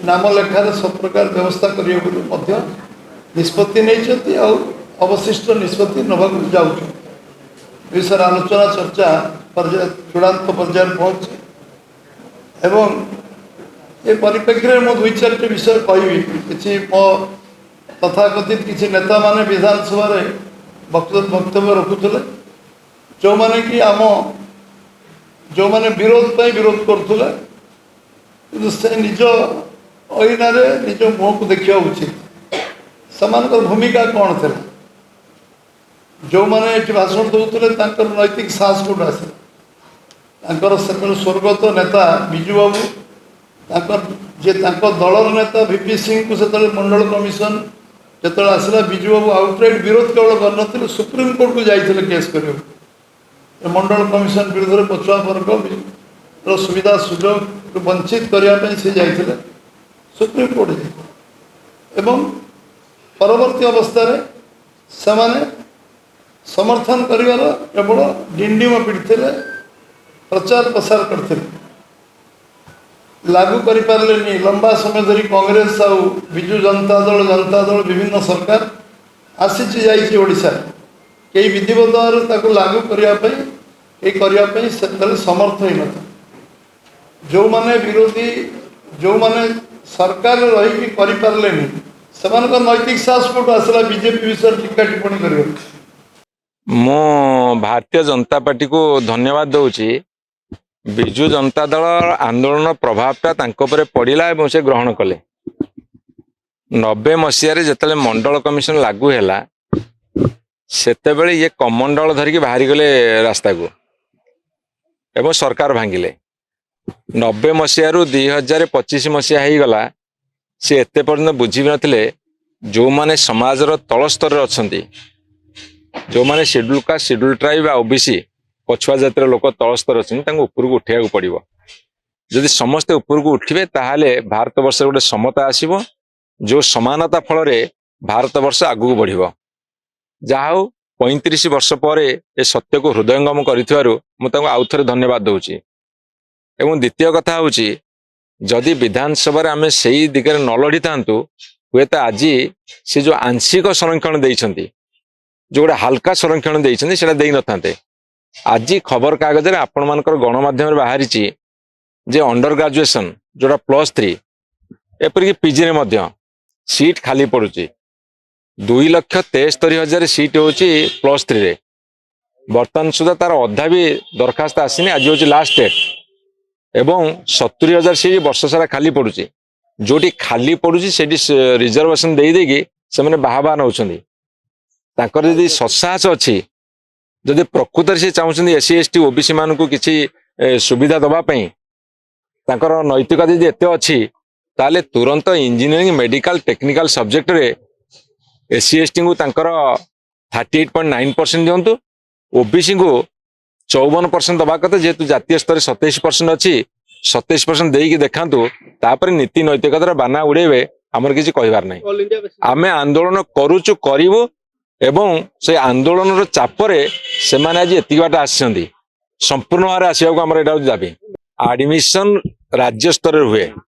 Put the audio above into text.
नाम लेखार सब प्रकार व्यवस्था करने निष्पत्ति नहीं अवशिष्ट निष्पत्ति नवा जाऊँ विषय आलोचना चर्चा चूड़ांत पर्यायर पहुँचे एवं ये परिप्रेक्षी में दुई चार विषय कहि कि मो तथाकथित किसी नेता माने विधानसभा वक्तव्य रखुले जो माने कि आम जो माने विरोध करुले से निज अईन निज मुह को देखा उचित समान भूमिका कौन थी जो माने ये भाषण दौले नैतिक साहस कौट आसला से स्वर्गत नेता विजु बाबू जे दलर नेता वीपी सिंह को से मंडल कमिशन जो आसला विजु बाबू आउटराइट विरोध केवल कर सुप्रीम कोर्ट को जाते केस कर मंडल कमिशन विरुद्ध पछुआ वर्ग सुविधा सुजोग वंचित करने से जाते सुप्रीम कोर्ट एवं परवर्ती अवस्था से समर्थन करिवार केवल डिंडिम पीड़ते प्रचार प्रसार करते लागू करें लंबा समय धरी कांग्रेस आउ विजु जनता दल विभिन्न सरकार आसी जाशा कई विधिवत भाव लागू करने समर्थ ही न जो माने विरोधी जो माने सरकार रही पारे से नैतिक साहस कोट आसला बीजेपी विषय टीका टिप्पणी कर मो भारतीय जनता पार्टी को धन्यवाद दूची विजु जनता दल आंदोलन प्रभावटा पड़ा और से ग्रहण कले 90 मसीह जिते मंडल कमिशन लागू है सेतेबेले ये कमंडल धरिकी बाहरी गले रास्ता को एवं सरकार भांगिले 90 मसीह 2025 मसीहा हो गला सी एते पर्यंत बुझी भी नथिले जो माने समाजर तल स्तर अच्छा जो माने schedule caste schedule tribe OBC पछुआ जातिर लोक तल स्तर अच्छा उपरको उठा पड़ो जदि समस्ते उपरको उठे ताहले भारत वर्ष गोटे समता आसीबो जो समानता फल भारत वर्ष आगू बढ़िबो जहा 35 वर्ष पर ए सत्य को हृदयंगम कर आउ थे धन्यवाद दूची एवं द्वितीय कथा हूँ जदि विधानसभा आम से दिगरे न लड़ी था हे तो आज से जो आंशिक संरक्षण देइछंती जो गोटे हल्का संरक्षण देइछंती सेटा देई न थांते आज खबर कागज आपण मानकर गणमाध्यम बाहरी जे अंडर ग्रेजुएशन जोड़ा +3 एपरिक पीजी रे मध्य सीट खाली पड़ुची 2,73,000 सीट हूँ +3 रे बर्तमान सुधा तार अधा भी दरखास्त आसीनी आज हूँ लास्ट डेट एवं 70,000 सीट वर्ष सारा खाली पड़ुची जोटी खाली पड़ुची से रिजर्वेशन दे देगी से मैंने बाहा नौकरी जदि सत्साहस अच्छी जदि प्रकृत से चाहते एससी एसटी ओबीसी मान को किसी सुविधा दवापाई नैतिकता जदि एत अच्छी ताले तुरंत इंजीनियरिंग मेडिकल टेक्निकल सब्जेक्ट रे एससी एसटी को 38.9% दिंतु ओबीसी को 54% दबा कथा जेहेतु जातीय स्तर 27% अच्छी 27% देकी देखातु तापर नीति नैतिकतार बाना उड़ेबे आमर किसी कहबार नहीं आमे आंदोलन करूचु करिवु एवं से आंदोलन चापरे से माने आज एति बाट आछंती संपूर्ण भाव आसिया को हमर एटा दाबी एडमिशन राज्य स्तर हुए